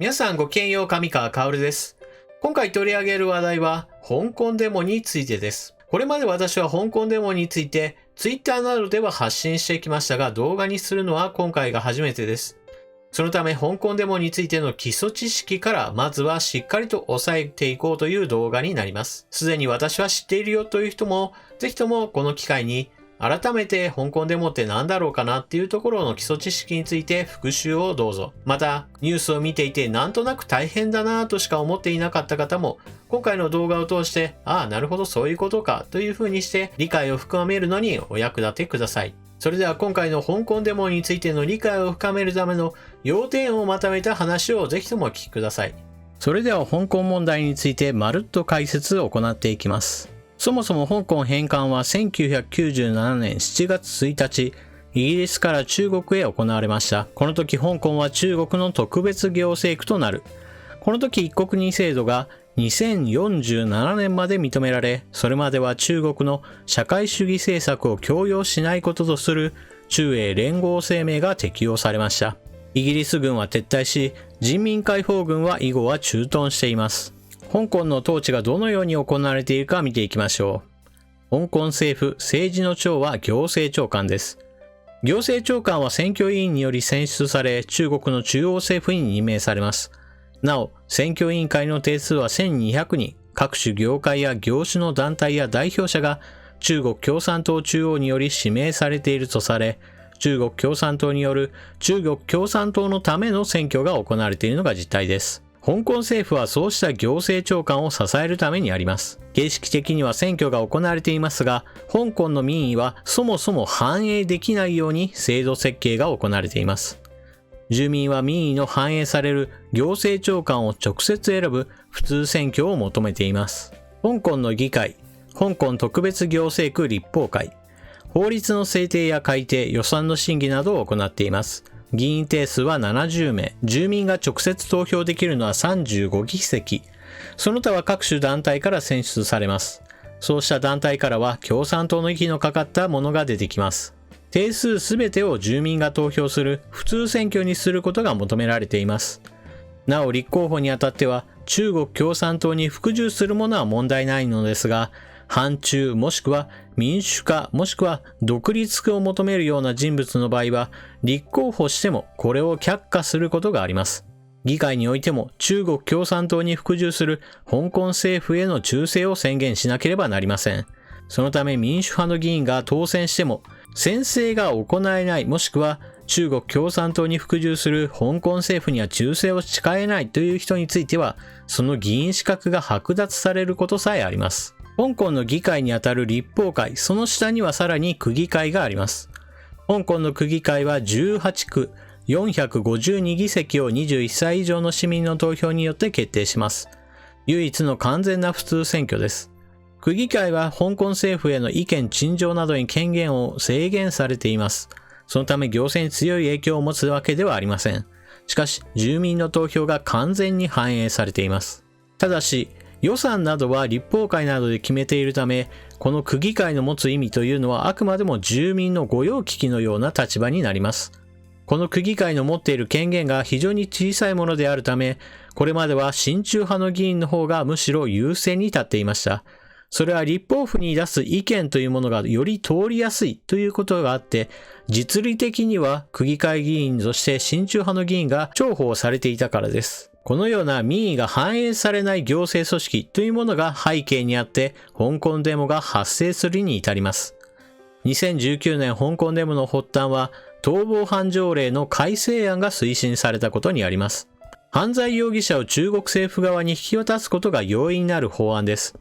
皆さんごきげんよう、上川薫です。今回取り上げる話題は香港デモについてです。これまで私は香港デモについて Twitter などでは発信してきましたが、動画にするのは今回が初めてです。そのため香港デモについての基礎知識からまずはしっかりと押さえていこうという動画になります。すでに私は知っているよという人も、ぜひともこの機会に改めて香港デモって何だろうかなっていうところの基礎知識について復習をどうぞ。また、ニュースを見ていてなんとなく大変だなぁとしか思っていなかった方も、今回の動画を通して、ああ、なるほどそういうことかという風にして理解を深めるのにお役立てください。それでは今回の香港デモについての理解を深めるための要点をまとめた話をぜひともお聞きください。それでは香港問題についてまるっと解説を行っていきます。そもそも香港返還は1997年7月1日、イギリスから中国へ行われました。この時香港は中国の特別行政区となる。この時一国二制度が2047年まで認められ、それまでは中国の社会主義政策を強要しないこととする中英連合声明が適用されました。イギリス軍は撤退し、人民解放軍は以後は駐屯しています。香港の統治がどのように行われているか見ていきましょう。香港政府政治の長は行政長官です。行政長官は選挙委員により選出され、中国の中央政府に任命されます。なお、選挙委員会の定数は1200人、各種業界や業種の団体や代表者が中国共産党中央により指名されているとされ、中国共産党による中国共産党のための選挙が行われているのが実態です。香港政府はそうした行政長官を支えるためにあります。形式的には選挙が行われていますが、香港の民意はそもそも反映できないように制度設計が行われています。住民は民意の反映される行政長官を直接選ぶ普通選挙を求めています。香港の議会、香港特別行政区立法会、法律の制定や改定、予算の審議などを行っています。議員定数は70名、住民が直接投票できるのは35議席、その他は各種団体から選出されます。そうした団体からは共産党の息のかかったものが出てきます。定数すべてを住民が投票する普通選挙にすることが求められています。なお立候補にあたっては中国共産党に服従するものは問題ないのですが、反中もしくは民主化もしくは独立を求めるような人物の場合は立候補してもこれを却下することがあります。議会においても中国共産党に服従する香港政府への忠誠を宣言しなければなりません。そのため民主派の議員が当選しても宣誓が行えないもしくは中国共産党に服従する香港政府には忠誠を誓えないという人についてはその議員資格が剥奪されることさえあります。香港の議会にあたる立法会、その下にはさらに区議会があります。香港の区議会は18区452議席を21歳以上の市民の投票によって決定します。唯一の完全な普通選挙です。区議会は香港政府への意見陳情などに権限を制限されています。そのため行政に強い影響を持つわけではありません。しかし、住民の投票が完全に反映されています。ただし、予算などは立法会などで決めているため、この区議会の持つ意味というのはあくまでも住民の御用聞きのような立場になります。この区議会の持っている権限が非常に小さいものであるため、これまでは親中派の議員の方がむしろ優勢に立っていました。それは立法府に出す意見というものがより通りやすいということがあって、実利的には区議会議員として親中派の議員が重宝されていたからです。このような民意が反映されない行政組織というものが背景にあって、香港デモが発生するに至ります。2019年香港デモの発端は、逃亡犯条例の改正案が推進されたことにあります。犯罪容疑者を中国政府側に引き渡すことが容易になる法案です。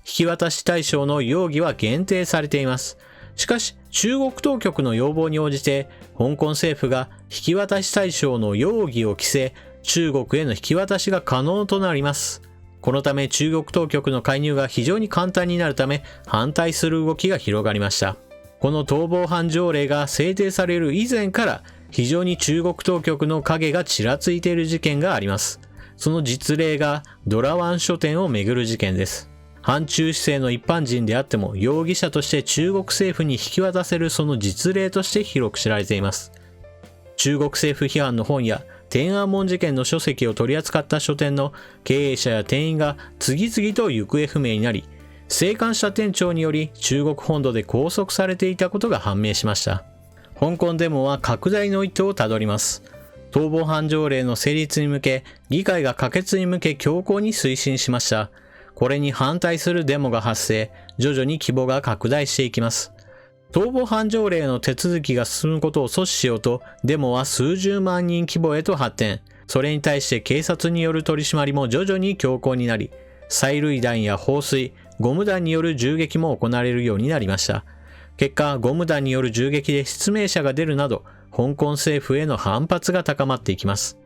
引き渡し対象の容疑は限定されています。しかし、中国当局の要望に応じて、香港政府が引き渡し対象の容疑を規制、中国への引き渡しが可能となります。このため中国当局の介入が非常に簡単になるため反対する動きが広がりました。この逃亡犯条例が制定される以前から非常に中国当局の影がちらついている事件があります。その実例がドラワン書店をめぐる事件です。反中姿勢の一般人であっても容疑者として中国政府に引き渡せるその実例として広く知られています。中国政府批判の本や天安門事件の書籍を取り扱った書店の経営者や店員が次々と行方不明になり、生還した店長により中国本土で拘束されていたことが判明しました。香港デモは拡大の一途をたどります。逃亡犯条例の成立に向け、議会が可決に向け強硬に推進しました。これに反対するデモが発生、徐々に規模が拡大していきます。逃亡犯条例の手続きが進むことを阻止しようと、デモは数十万人規模へと発展。それに対して警察による取り締まりも徐々に強硬になり、催涙弾や放水、ゴム弾による銃撃も行われるようになりました。結果、ゴム弾による銃撃で失明者が出るなど、香港政府への反発が高まっていきます。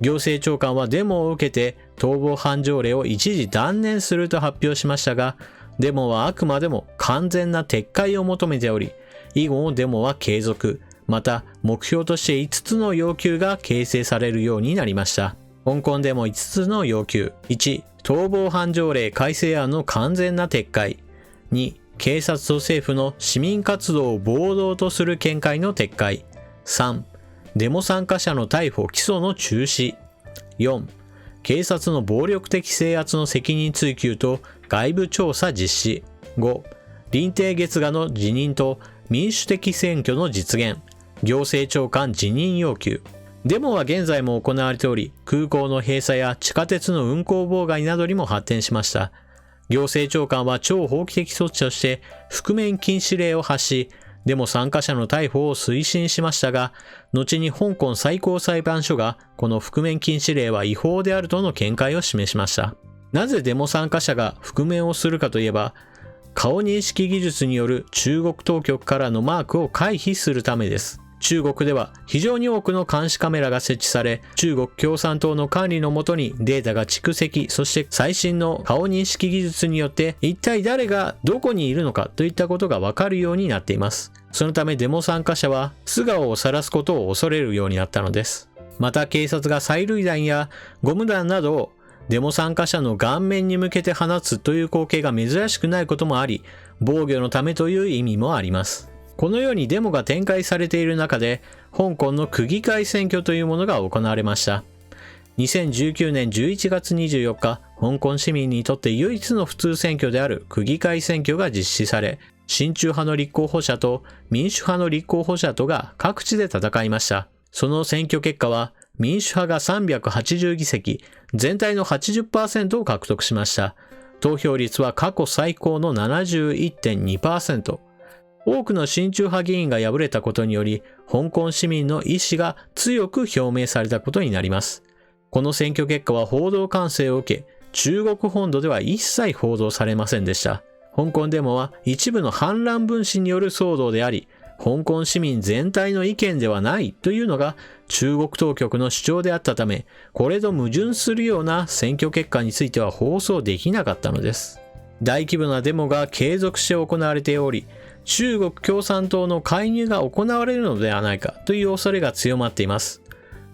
行政長官はデモを受けて逃亡犯条例を一時断念すると発表しましたが、デモはあくまでも完全な撤回を求めており、以後デモは継続、また目標として5つの要求が形成されるようになりました。香港デモ5つの要求。1、逃亡犯条例改正案の完全な撤回。2、警察と政府の市民活動を暴動とする見解の撤回。3、デモ参加者の逮捕・起訴の中止。4、警察の暴力的制圧の責任追及と外部調査実施。5、林鄭月娥の辞任と民主的選挙の実現。行政長官辞任要求。デモは現在も行われており、空港の閉鎖や地下鉄の運行妨害などにも発展しました。行政長官は超法規的措置として覆面禁止令を発し、デモ参加者の逮捕を推進しましたが、後に香港最高裁判所がこの覆面禁止令は違法であるとの見解を示しました。なぜデモ参加者が覆面をするかといえば、顔認識技術による中国当局からのマークを回避するためです。中国では非常に多くの監視カメラが設置され、中国共産党の管理のもとにデータが蓄積、そして最新の顔認識技術によって一体誰がどこにいるのかといったことがわかるようになっています。そのためデモ参加者は素顔を晒すことを恐れるようになったのです。また警察が催涙弾やゴム弾などをデモ参加者の顔面に向けて放つという光景が珍しくないこともあり、防御のためという意味もあります。このようにデモが展開されている中で、香港の区議会選挙というものが行われました。2019年11月24日、香港市民にとって唯一の普通選挙である区議会選挙が実施され、親中派の立候補者と民主派の立候補者とが各地で戦いました。その選挙結果は、民主派が380議席、全体の 80% を獲得しました。投票率は過去最高の 71.2%。多くの親中派議員が敗れたことにより、香港市民の意思が強く表明されたことになります。この選挙結果は報道管制を受け、中国本土では一切報道されませんでした。香港デモは一部の反乱分子による騒動であり、香港市民全体の意見ではないというのが中国当局の主張であったため、これと矛盾するような選挙結果については放送できなかったのです。大規模なデモが継続して行われており、中国共産党の介入が行われるのではないかという恐れが強まっています。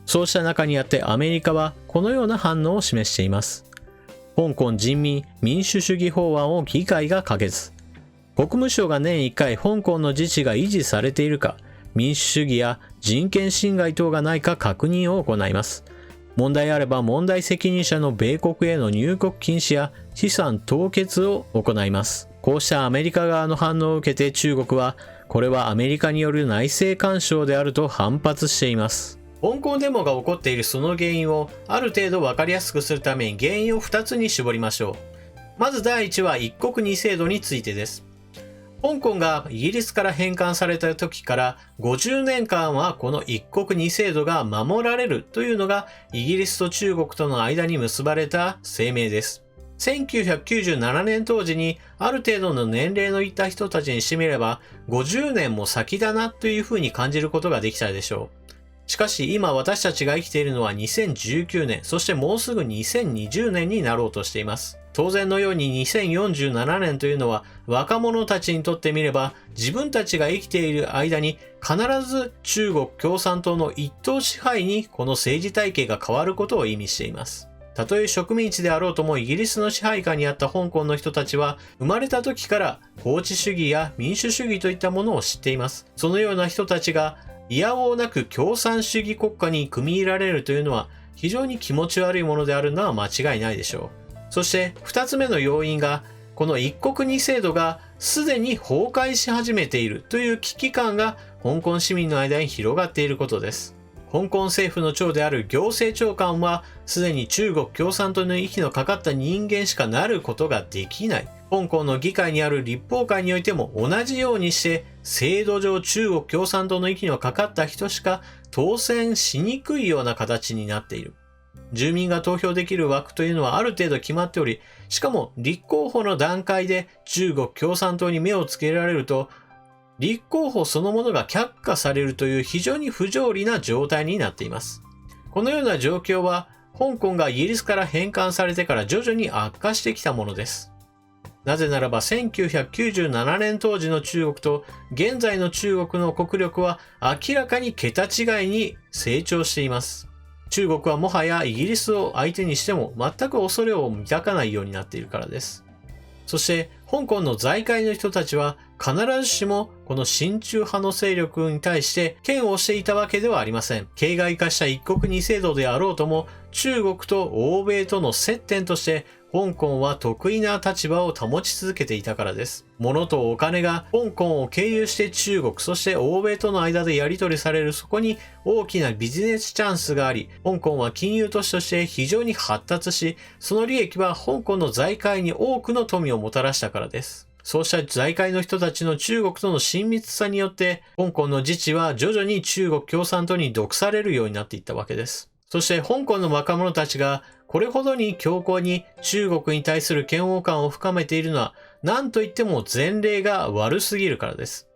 そうした中にあってアメリカはこのような反応を示しています。香港人民民主主義法案を議会が可決。国務省が年1回香港の自治が維持されているか、民主主義や人権侵害等がないか確認を行います。問題あれば問題責任者の米国への入国禁止や資産凍結を行います。こうしたアメリカ側の反応を受けて中国は、これはアメリカによる内政干渉であると反発しています。香港デモが起こっているその原因をある程度分かりやすくするために原因を2つに絞りましょう。まず第1は一国二制度についてです。香港がイギリスから返還された時から50年間はこの一国二制度が守られるというのがイギリスと中国との間に結ばれた声明です。1997年当時にある程度の年齢のいった人たちにしてみれば50年も先だなというふうに感じることができたでしょう。しかし今私たちが生きているのは2019年、そしてもうすぐ2020年になろうとしています。当然のように2047年というのは若者たちにとってみれば自分たちが生きている間に必ず中国共産党の一党支配にこの政治体系が変わることを意味しています。たとえ植民地であろうともイギリスの支配下にあった香港の人たちは生まれた時から法治主義や民主主義といったものを知っています。そのような人たちが否応なく共産主義国家に組み入れられるというのは非常に気持ち悪いものであるのは間違いないでしょう。そして2つ目の要因が、この一国二制度がすでに崩壊し始めているという危機感が香港市民の間に広がっていることです。香港政府の長である行政長官はすでに中国共産党の息のかかった人間しかなることができない。香港の議会にある立法会においても同じようにして制度上中国共産党の息のかかった人しか当選しにくいような形になっている。住民が投票できる枠というのはある程度決まっており、しかも立候補の段階で中国共産党に目をつけられると、立候補そのものが却下されるという非常に不条理な状態になっています。このような状況は、香港がイギリスから返還されてから徐々に悪化してきたものです。なぜならば1997年当時の中国と現在の中国の国力は明らかに桁違いに成長しています。中国はもはやイギリスを相手にしても全く恐れを抱かないようになっているからです。そして香港の財界の人たちは必ずしもこの親中派の勢力に対して嫌悪していたわけではありません。形骸化した一国二制度であろうとも、中国と欧米との接点として香港は得意な立場を保ち続けていたからです。物とお金が香港を経由して中国、そして欧米との間でやり取りされる、そこに大きなビジネスチャンスがあり、香港は金融都市として非常に発達し、その利益は香港の財界に多くの富をもたらしたからです。そうした財界の人たちの中国との親密さによって、香港の自治は徐々に中国共産党に毒されるようになっていったわけです。そして香港の若者たちがこれほどに強硬に中国に対する嫌悪感を深めているのは、何と言っても前例が悪すぎるからです。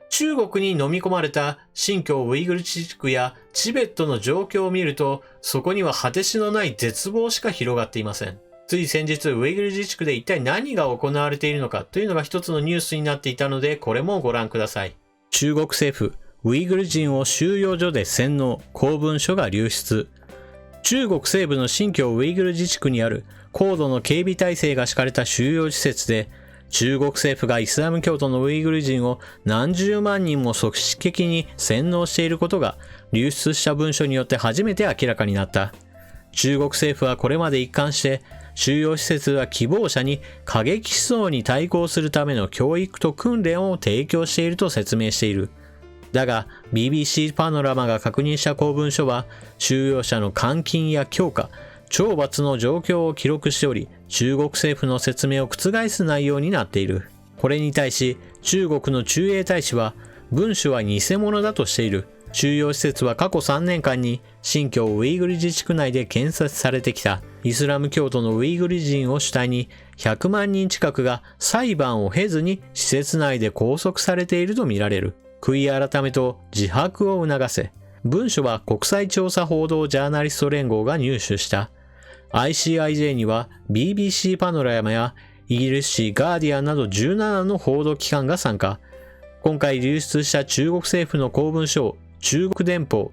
中国に飲み込まれた新疆ウイグル自治区やチベットの状況を見ると、そこには果てしのない絶望しか広がっていません。つい先日ウイグル自治区で一体何が行われているのかというのが一つのニュースになっていたので、これもご覧ください。中国政府、ウイグル人を収容所で洗脳、公文書が流出。中国西部の新疆ウイグル自治区にある高度の警備体制が敷かれた収容施設で、中国政府がイスラム教徒のウイグル人を何十万人も組織的に洗脳していることが流出した文書によって初めて明らかになった。中国政府はこれまで一貫して収容施設は希望者に過激思想に対抗するための教育と訓練を提供していると説明している。だが BBC パノラマが確認した公文書は収容者の監禁や強化、懲罰の状況を記録しており、中国政府の説明を覆す内容になっている。これに対し中国の駐英大使は文書は偽物だとしている。収容施設は過去3年間に新疆ウイグル自治区内で建設されてきたイスラム教徒のウイグル人を主体に100万人近くが裁判を経ずに施設内で拘束されているとみられる。悔い改めと自白を促せ。文書は国際調査報道ジャーナリスト連合が入手した。ICIJ には BBC パノラマやイギリス紙ガーディアンなど17の報道機関が参加。今回流出した中国政府の公文書を中国電報、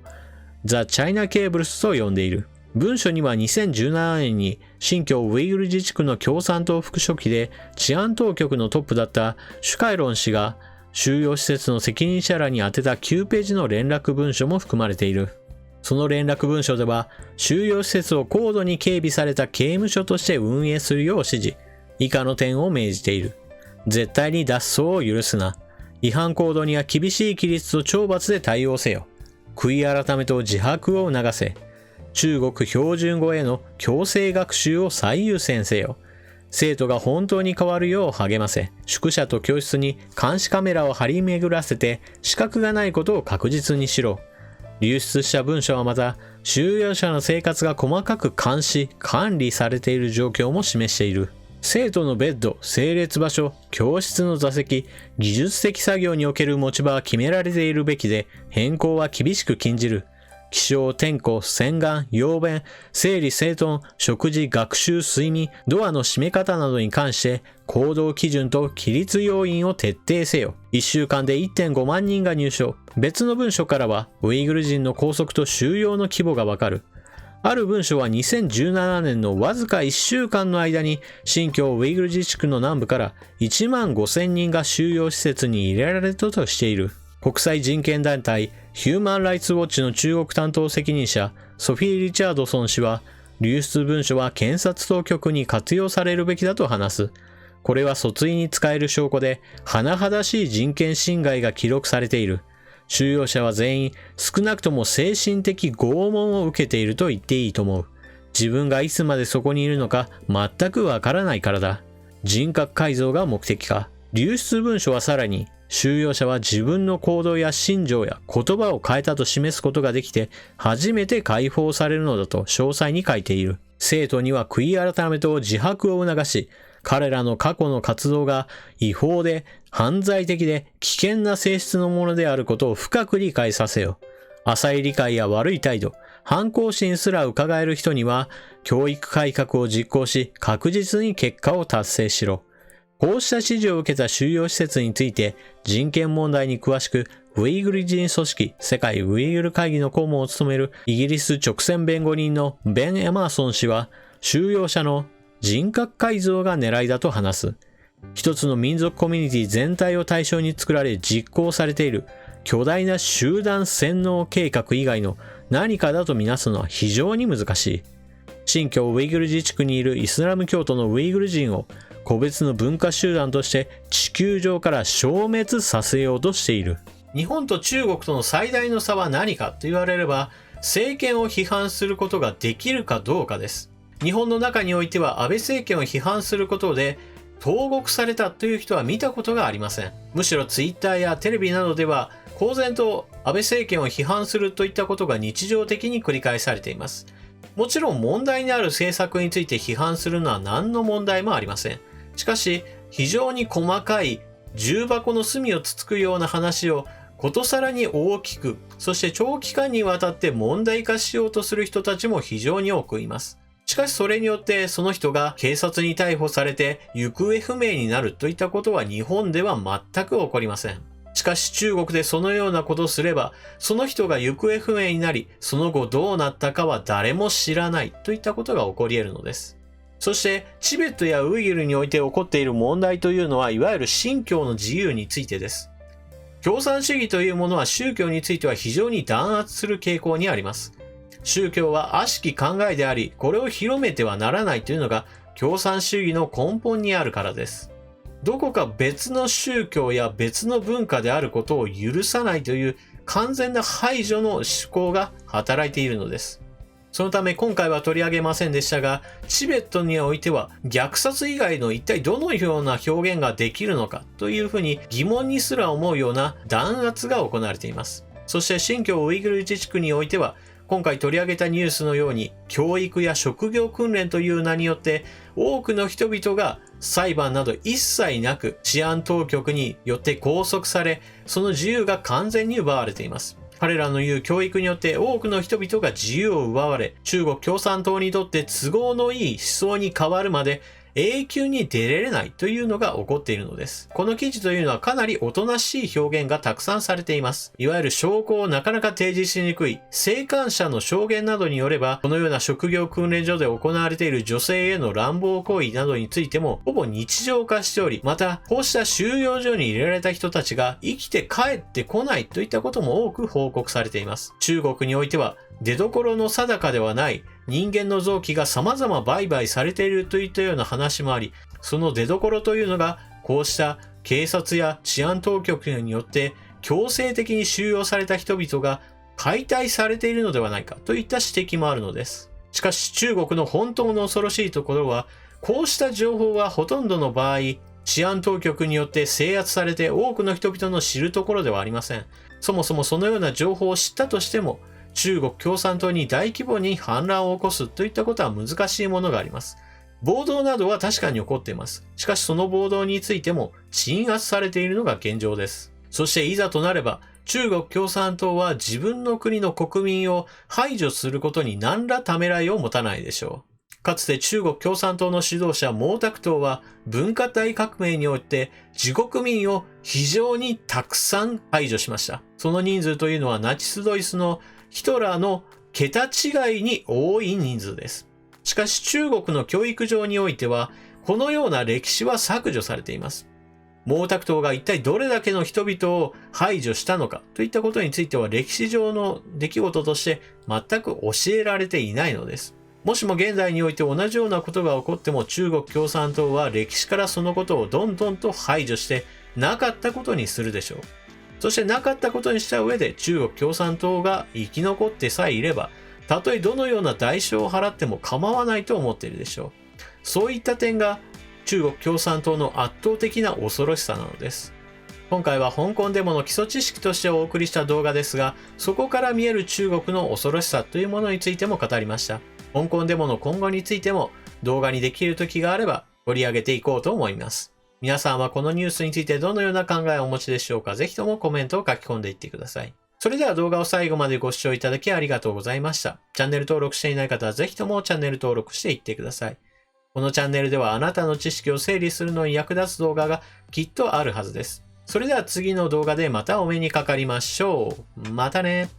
ザ・チャイナ・ケーブルスと呼んでいる。文書には2017年に新疆ウイグル自治区の共産党副書記で治安当局のトップだったシュカイロン氏が収容施設の責任者らに宛てた9ページの連絡文書も含まれている。その連絡文書では収容施設を高度に警備された刑務所として運営するよう指示、以下の点を命じている。絶対に脱走を許すな。違反行動には厳しい規律と懲罰で対応せよ。悔い改めと自白を促せ。中国標準語への強制学習を最優先せよ。生徒が本当に変わるよう励ませ。宿舎と教室に監視カメラを張り巡らせて死角がないことを確実にしろ。流出した文書はまた収容者の生活が細かく監視・管理されている状況も示している。生徒のベッド、整列場所、教室の座席、技術的作業における持ち場は決められているべきで、変更は厳しく禁じる。気象、天候、洗顔、用便、整理整頓、食事、学習、睡眠、ドアの閉め方などに関して行動基準と規律要因を徹底せよ。1週間で 1.5 万人が入所。別の文書からはウイグル人の拘束と収容の規模がわかる。ある文書は2017年のわずか1週間の間に新疆ウイグル自治区の南部から1万5000人が収容施設に入れられたとしている。国際人権団体ヒューマン・ライツ・ウォッチの中国担当責任者、ソフィー・リチャードソン氏は、流出文書は検察当局に活用されるべきだと話す。これは訴追に使える証拠で、甚だしい人権侵害が記録されている。収容者は全員、少なくとも精神的拷問を受けていると言っていいと思う。自分がいつまでそこにいるのか全くわからないからだ。人格改造が目的か。流出文書はさらに、収容者は自分の行動や心情や言葉を変えたと示すことができて、初めて解放されるのだと詳細に書いている。生徒には悔い改めと自白を促し、彼らの過去の活動が違法で犯罪的で危険な性質のものであることを深く理解させよ。浅い理解や悪い態度、反抗心すら伺える人には、教育改革を実行し、確実に結果を達成しろ。こうした指示を受けた収容施設について、人権問題に詳しく、ウイグル人組織世界ウイグル会議の顧問を務めるイギリス直選弁護人のベン・エマーソン氏は、収容者の人格改造が狙いだと話す。一つの民族コミュニティ全体を対象に作られ実行されている巨大な集団洗脳計画以外の何かだとみなすのは非常に難しい。新疆ウイグル自治区にいるイスラム教徒のウイグル人を個別の文化集団として地球上から消滅させようとしている。日本と中国との最大の差は何かと言われれば、政権を批判することができるかどうかです。日本の中においては安倍政権を批判することで投獄されたという人は見たことがありません。むしろツイッターやテレビなどでは公然と安倍政権を批判するといったことが日常的に繰り返されています。もちろん問題にある政策について批判するのは何の問題もありません。しかし、非常に細かい重箱の隅をつつくような話をことさらに大きく、そして長期間にわたって問題化しようとする人たちも非常に多くいます。しかしそれによってその人が警察に逮捕されて行方不明になるといったことは日本では全く起こりません。しかし中国でそのようなことをすれば、その人が行方不明になり、その後どうなったかは誰も知らないといったことが起こり得るのです。そしてチベットやウイグルにおいて起こっている問題というのは、いわゆる信教の自由についてです。共産主義というものは宗教については非常に弾圧する傾向にあります。宗教は悪しき考えであり、これを広めてはならないというのが共産主義の根本にあるからです。どこか別の宗教や別の文化であることを許さないという完全な排除の思考が働いているのです。そのため今回は取り上げませんでしたが、チベットにおいては虐殺以外の一体どのような表現ができるのかというふうに疑問にすら思うような弾圧が行われています。そして新疆ウイグル自治区においては、今回取り上げたニュースのように教育や職業訓練という名によって多くの人々が裁判など一切なく治安当局によって拘束され、その自由が完全に奪われています。彼らの言う教育によって多くの人々が自由を奪われ、中国共産党にとって都合のいい思想に変わるまで永久に出れないというのが起こっているのです。この記事というのはかなりおとなしい表現がたくさんされています。いわゆる証拠をなかなか提示しにくい生還者の証言などによれば、このような職業訓練所で行われている女性への乱暴行為などについてもほぼ日常化しており、またこうした収容所に入れられた人たちが生きて帰ってこないといったことも多く報告されています。中国においては出所の定かではない人間の臓器が様々売買されているといったような話もあり、その出所というのがこうした警察や治安当局によって強制的に収容された人々が解体されているのではないかといった指摘もあるのです。しかし中国の本当の恐ろしいところは、こうした情報はほとんどの場合、治安当局によって制圧されて多くの人々の知るところではありません。そもそもそのような情報を知ったとしても、中国共産党に大規模に反乱を起こすといったことは難しいものがあります。暴動などは確かに起こっています。しかしその暴動についても鎮圧されているのが現状です。そしていざとなれば、中国共産党は自分の国の国民を排除することに何らためらいを持たないでしょう。かつて中国共産党の指導者毛沢東は文化大革命によって自国民を非常にたくさん排除しました。その人数というのはナチスドイツのヒトラーの桁違いに多い人数です。しかし中国の教育上においては、このような歴史は削除されています。毛沢東が一体どれだけの人々を排除したのかといったことについては歴史上の出来事として全く教えられていないのです。もしも現在において同じようなことが起こっても中国共産党は歴史からそのことをどんどんと排除してなかったことにするでしょう。そしてなかったことにした上で中国共産党が生き残ってさえいれば、たとえどのような代償を払っても構わないと思っているでしょう。そういった点が中国共産党の圧倒的な恐ろしさなのです。今回は香港デモの基礎知識としてお送りした動画ですが、そこから見える中国の恐ろしさというものについても語りました。香港デモの今後についても動画にできる時があれば取り上げていこうと思います。皆さんはこのニュースについてどのような考えをお持ちでしょうか。ぜひともコメントを書き込んでいってください。それでは動画を最後までご視聴いただきありがとうございました。チャンネル登録していない方はぜひともチャンネル登録していってください。このチャンネルではあなたの知識を整理するのに役立つ動画がきっとあるはずです。それでは次の動画でまたお目にかかりましょう。またね。